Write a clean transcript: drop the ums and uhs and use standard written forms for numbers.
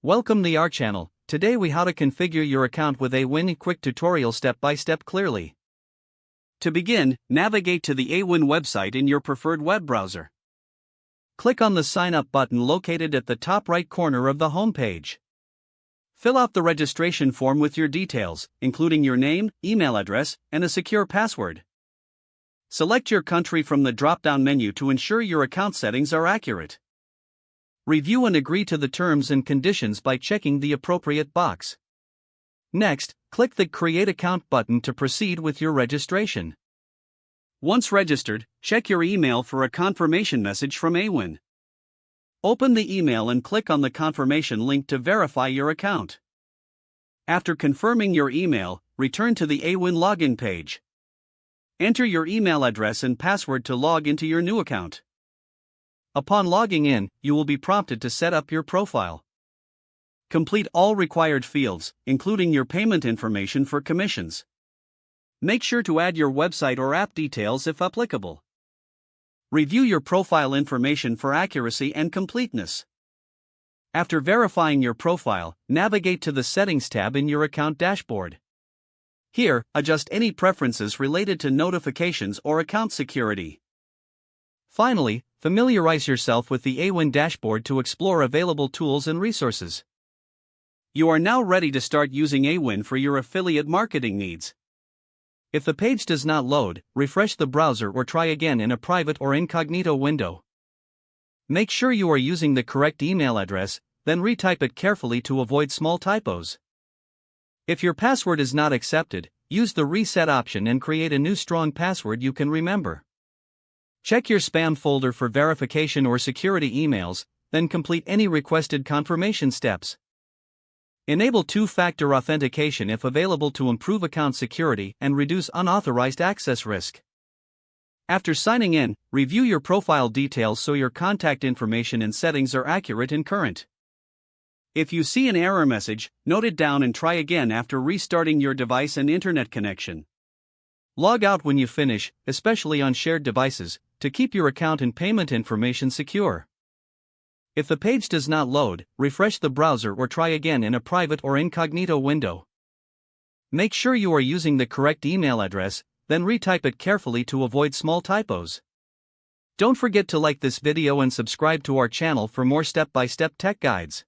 Welcome to our channel. Today we how to configure your account with Awin quick tutorial step by step clearly. To begin, navigate to the Awin website in your preferred web browser. Click on the sign up button located at the top right corner of the home page. Fill out the registration form with your details, including your name, email address, and a secure password. Select your country from the drop-down menu to ensure your account settings are accurate. Review and agree to the terms and conditions by checking the appropriate box. Next, click the Create Account button to proceed with your registration. Once registered, check your email for a confirmation message from Awin. Open the email and click on the confirmation link to verify your account. After confirming your email, return to the Awin login page. Enter your email address and password to log into your new account. Upon logging in, you will be prompted to set up your profile. Complete all required fields, including your payment information for commissions. Make sure to add your website or app details if applicable. Review your profile information for accuracy and completeness. After verifying your profile, navigate to the Settings tab in your account dashboard. Here, adjust any preferences related to notifications or account security. Finally, familiarize yourself with the Awin dashboard to explore available tools and resources. You are now ready to start using Awin for your affiliate marketing needs. If the page does not load, refresh the browser or try again in a private or incognito window. Make sure you are using the correct email address, then retype it carefully to avoid small typos. If your password is not accepted, use the reset option and create a new strong password you can remember. Check your spam folder for verification or security emails, then complete any requested confirmation steps. Enable two-factor authentication if available to improve account security and reduce unauthorized access risk. After signing in, review your profile details so your contact information and settings are accurate and current. If you see an error message, note it down and try again after restarting your device and internet connection. Log out when you finish, especially on shared devices, to keep your account and payment information secure. If the page does not load, refresh the browser or try again in a private or incognito window. Make sure you are using the correct email address, then retype it carefully to avoid small typos. Don't forget to like this video and subscribe to our channel for more step-by-step tech guides.